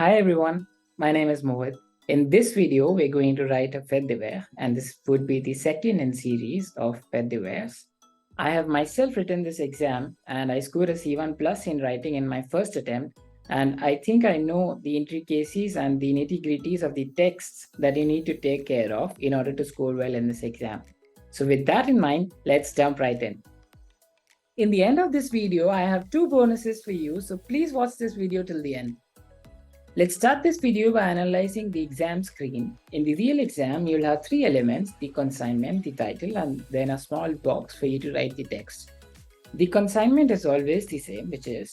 Hi everyone, my name is Mohit. In this video, we're going to write a Faits Divers, and this would be the second in series of Faits Divers. I have myself written this exam and I scored a C1 plus in writing in my first attempt. And I think I know the intricacies and the nitty-gritties of the texts that you need to take care of in order to score well in this exam. So with that in mind, let's jump right in. In the end of this video, I have two bonuses for you, so please watch this video till the end. Let's start this video by analyzing the exam screen. In the real exam, you'll have three elements: the consignment, the title, and then a small box for you to write the text. The consignment is always the same, which is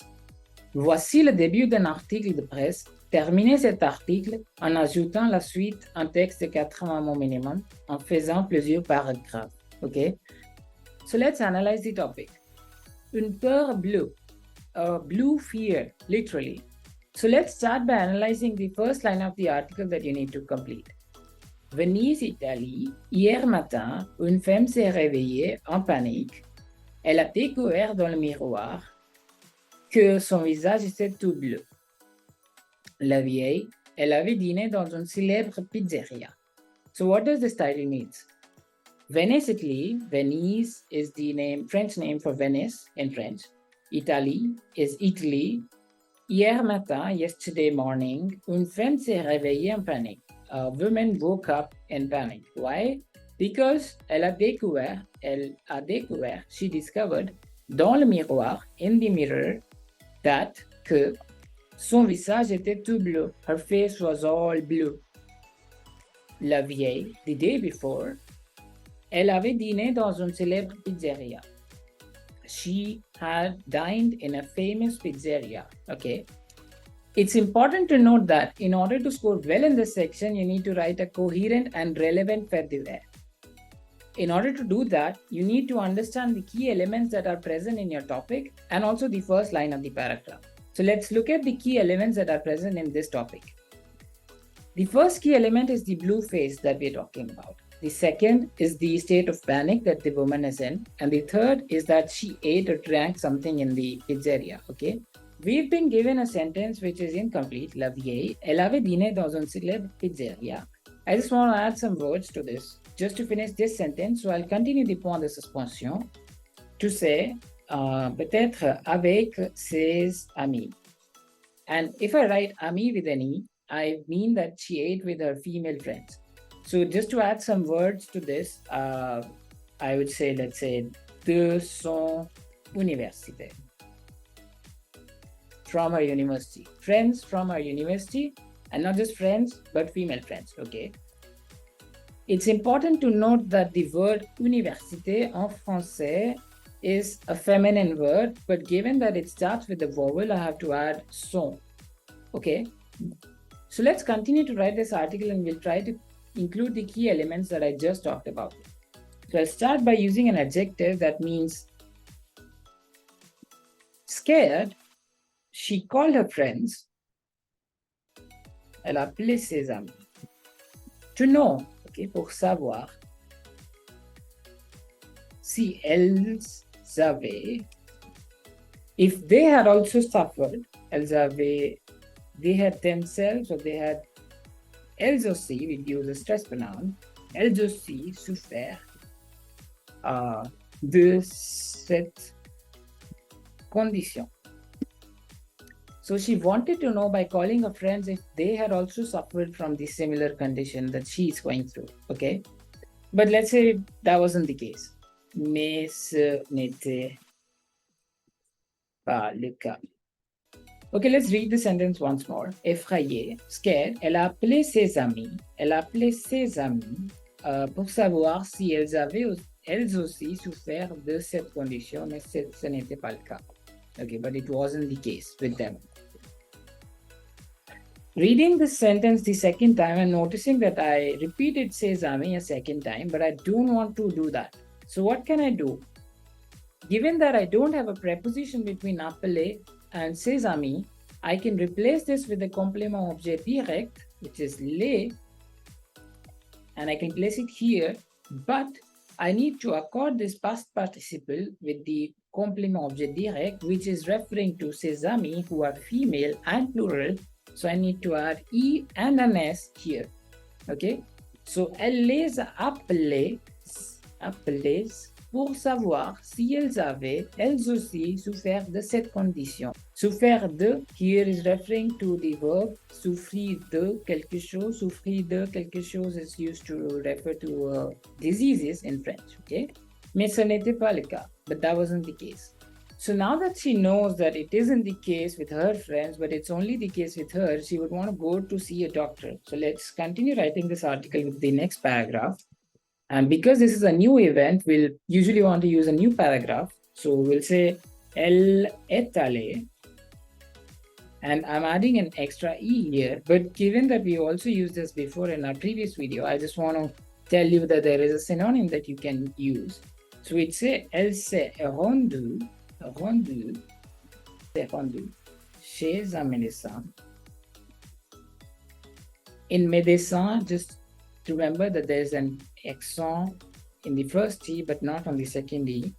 voici le début d'un article de presse. Terminez cet article en ajoutant la suite un texte de 80 mots minimum en faisant plusieurs paragraphes. Okay? So let's analyze the topic. Une peur bleue, a blue fear, literally. So let's start by analyzing the first line of the article that you need to complete. Venise, Italie, hier matin, une femme s'est réveillée en panique. Elle a découvert dans le miroir que son visage était tout bleu. La vieille, elle avait dîné dans une célèbre pizzeria. So what does this title mean? Venice, Italy. Venise is the French name for Venice in French. Italy is Italy. Hier matin, yesterday morning, une femme s'est réveillée en panique. A woman woke up in panic. Why? Because she discovered dans le miroir, in the mirror, que son visage était tout bleu. Her face was all blue. La vieille, the day before, elle avait dîné dans une célèbre pizzeria. She had dined in a famous pizzeria. Okay. It's important to note that in order to score well in this section, you need to write a coherent and relevant Faits Divers. In order to do that, you need to understand the key elements that are present in your topic and also the first line of the paragraph. So let's look at the key elements that are present in this topic. The first key element is the blue face that we're talking about. The second is the state of panic that the woman is in. And the third is that she ate or drank something in the pizzeria. Okay. We've been given a sentence which is incomplete. La vieille, elle avait dîné dans une célèbre pizzeria. I just want to add some words to this just to finish this sentence. So I'll continue the point de suspension to say peut-être avec ses amis. And if I write ami with an E, I mean that she ate with her female friends. So just to add some words to this, I would say, let's say, de son université. From her university. Friends from her university, and not just friends, but female friends, okay? It's important to note that the word université en français is a feminine word, but given that it starts with a vowel, I have to add son, okay? So let's continue to write this article and we'll try to include the key elements that I just talked about. So I'll start by using an adjective that means scared. She called her friends. Elle a appelé ses amis. To know, okay, pour savoir. Si elles avaient, if they had also suffered, they had themselves, or they had, elles aussi, we use a stress pronoun, elles aussi souffert de cette condition. So she wanted to know by calling her friends if they had also suffered from the similar condition that she is going through, okay? But let's say that wasn't the case. Mais ce n'était pas le cas. Okay, let's read the sentence once more. Effrayée, scared, elle a appelé ses amis. Elle a appelé ses amis pour savoir si elles avaient elles aussi souffert de cette condition, mais ce n'était pas le cas. Okay, but it wasn't the case with them. Reading this sentence the second time and noticing that I repeated ses amis a second time, but I don't want to do that. So what can I do? Given that I don't have a preposition between appeler and ses amis, I can replace this with the complément objet direct, which is les, and I can place it here, but I need to accord this past participle with the complément objet direct, which is referring to ses amis who are female and plural, So I need to add E and an S here. Okay. So elle les a appelés pour savoir si elles avaient, elles aussi, souffert de cette condition. Souffert de, here is referring to the verb souffrir de quelque chose. Souffrir de quelque chose is used to refer to diseases in French, okay? Mais ce n'était pas le cas, but that wasn't the case. So now that she knows that it isn't the case with her friends, but it's only the case with her, she would want to go to see a doctor. So let's continue writing this article with the next paragraph. And because this is a new event, we'll usually want to use a new paragraph. So we'll say, Elle est allée. And I'm adding an extra E here. But given that we also used this before in our previous video, I just want to tell you that there is a synonym that you can use. So we'd say, Elle s'est rendue chez un médecin. In médecin, just remember that there's an accent in the first T, but not on the second E.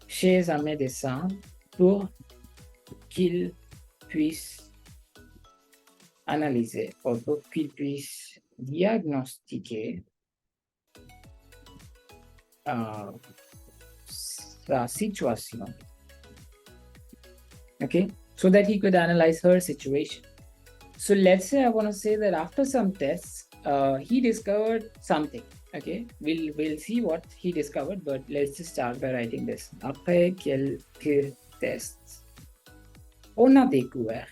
Chez un médecin pour qu'il puisse analyser ou pour qu'il puisse diagnostiquer sa situation. Okay, so that he could analyze her situation. So let's say I want to say that after some tests, he discovered something. Okay, we'll see what he discovered, but let's just start by writing this. Après quelques tests, on a découvert.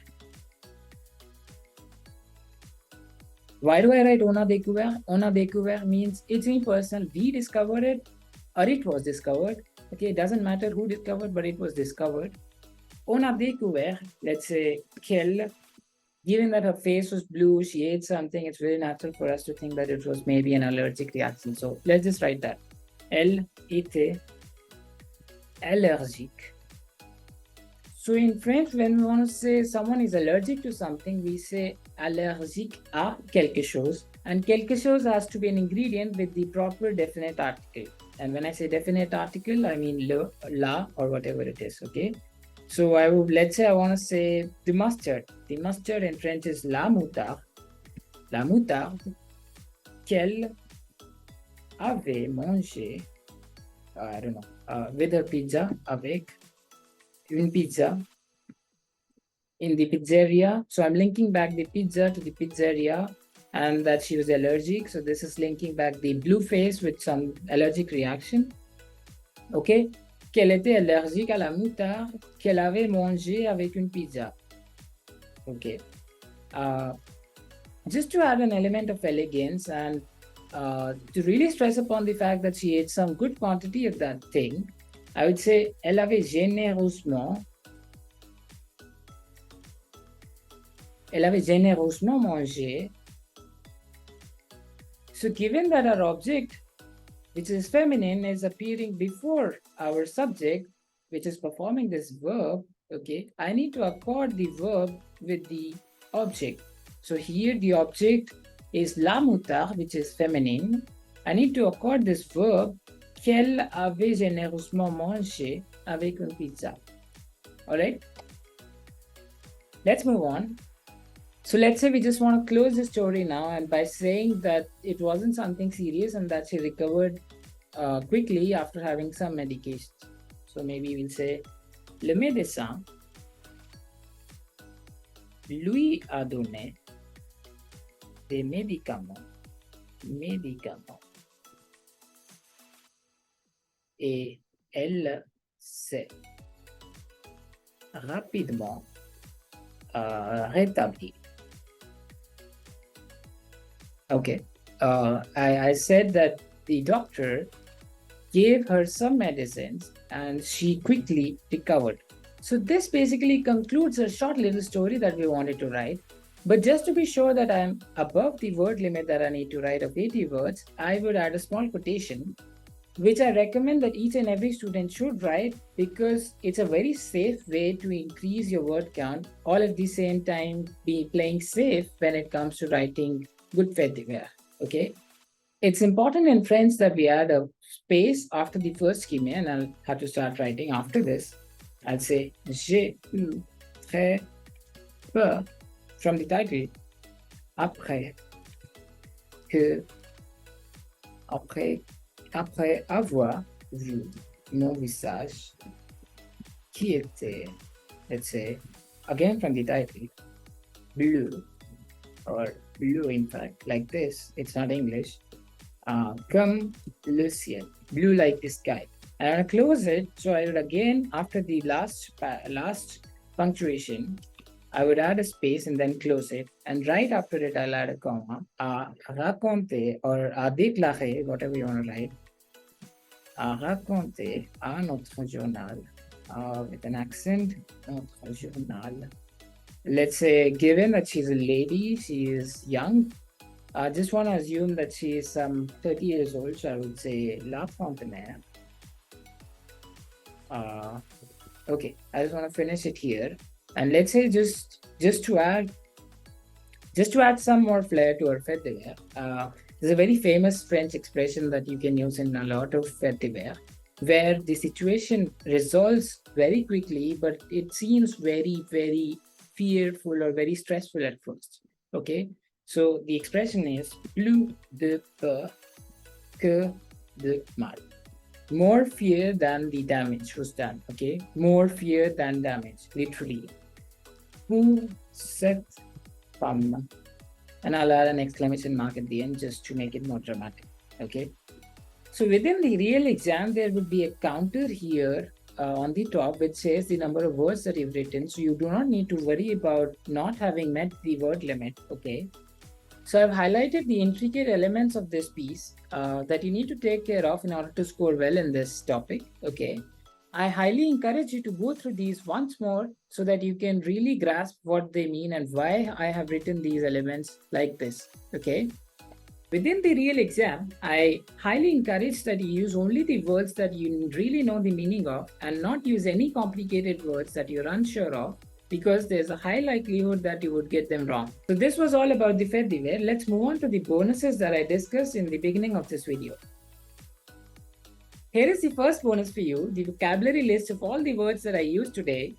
Why do I write on a découvert? On a découvert means it's me personal. We discovered it, or it was discovered. Okay, it doesn't matter who discovered, but it was discovered. On a découvert, let's say, qu'elle, given that her face was blue, she ate something, it's very natural for us to think that it was maybe an allergic reaction. So let's just write that. Elle était allergique. So in French, when we want to say someone is allergic to something, we say allergique à quelque chose. And quelque chose has to be an ingredient with the proper definite article. And when I say definite article, I mean le, la, or whatever it is, okay? So let's say I want to say the mustard. The mustard in French is la moutarde. La moutarde qu'elle avait mangé, I don't know, with her pizza, avec une pizza in the pizzeria. So I'm linking back the pizza to the pizzeria and that she was allergic. So this is linking back the blue face with some allergic reaction. Okay. Qu'elle était allergique à la moutarde qu'elle avait mangé avec une pizza. Okay. Just to add an element of elegance and to really stress upon the fact that she ate some good quantity of that thing, I would say elle avait généreusement mangé. So given that our object, which is feminine, is appearing before our subject, which is performing this verb, okay, I need to accord the verb with the object. So here the object is la moutarde, which is feminine. I need to accord this verb qu'elle avait généreusement mangé avec une pizza. All right, let's move on. So let's say we just want to close the story now, and by saying that it wasn't something serious and that she recovered quickly after having some medication. So maybe we'll say, le médecin lui a donné des médicaments, et elle s'est rapidement rétablie. Okay, I said that the doctor gave her some medicines and she quickly recovered. So this basically concludes a short little story that we wanted to write. But just to be sure that I'm above the word limit that I need to write of 80 words, I would add a small quotation, which I recommend that each and every student should write because it's a very safe way to increase your word count, all at the same time be playing safe when it comes to writing good faits divers. Okay, it's important in French that we add a space after the first scheme, and I'll have to start writing after this. I'll say j'ai eu très peur from the title, après que, après avoir vu mon visage qui était, let's say, again from the title, bleu, or blue in fact, like this, it's not English, comme le ciel, blue like the sky. And I'm gonna close it, so I would again, after the last punctuation, I would add a space and then close it. And right after it, I'll add a comma. Raconter or déclarer, whatever you want to write. Raconter à notre journal with an accent, notre journal. Let's say, given that she's a lady, she is young. I just want to assume that she is 30 years old, so I would say La Fontaine. Okay, I just want to finish it here. And let's say just to add some more flair to our fait divers, there's a very famous French expression that you can use in a lot of fait divers, where the situation resolves very quickly, but it seems very, very fearful or very stressful at first. Okay, so the expression is plus de peur que de mal. More fear than the damage was done. Okay, more fear than damage, literally. Pour cette femme, and I'll add an exclamation mark at the end just to make it more dramatic. Okay, so within the real exam, there would be a counter here on the top which says the number of words that you've written, so you do not need to worry about not having met the word limit. Okay, so I've highlighted the intricate elements of this piece that you need to take care of in order to score well in this topic. Okay, I highly encourage you to go through these once more so that you can really grasp what they mean and why I have written these elements like this. Okay, within the real exam, I highly encourage that you use only the words that you really know the meaning of and not use any complicated words that you're unsure of, because there's a high likelihood that you would get them wrong. So this was all about the fait divers. Let's move on to the bonuses that I discussed in the beginning of this video. Here is the first bonus for you, the vocabulary list of all the words that I used today.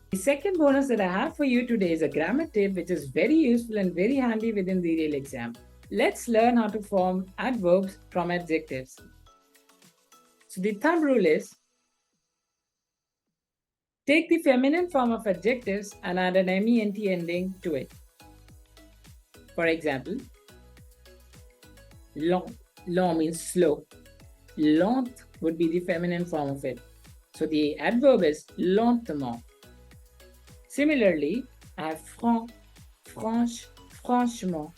The second bonus that I have for you today is a grammar tip, which is very useful and very handy within the real exam. Let's learn how to form adverbs from adjectives. So the thumb rule is, take the feminine form of adjectives and add an ment ending to it. For example, long. Long means slow. Lent would be the feminine form of it. So the adverb is lentement. Similarly, I have franc, franche, franchement,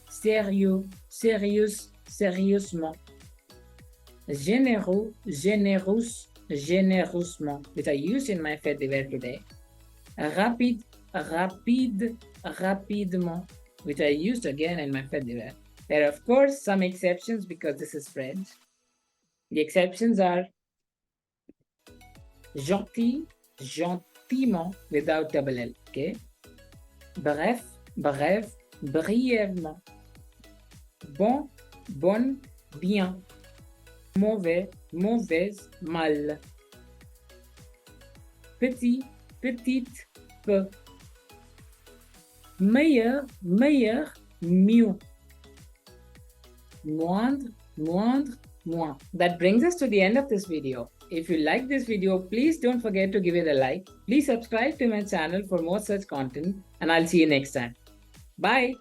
sérieux, sérieux, sérieusement, généreux, généreux, généreusement, which I used in my fait divers today. Rapide, rapide, rapidement, which I used again in my fait divers. There are, of course, some exceptions because this is French. The exceptions are gentil, gentiment without double L. Okay. Bref, bref, brièvement. Bon, bonne, bien. Mauvais, mauvaise, mal. Petit, petite, peu. Meilleur, meilleur, mieux. Moindre, moindre, moins. That brings us to the end of this video. If you like this video, please don't forget to give it a like. Please subscribe to my channel for more such content, and I'll see you next time. Bye.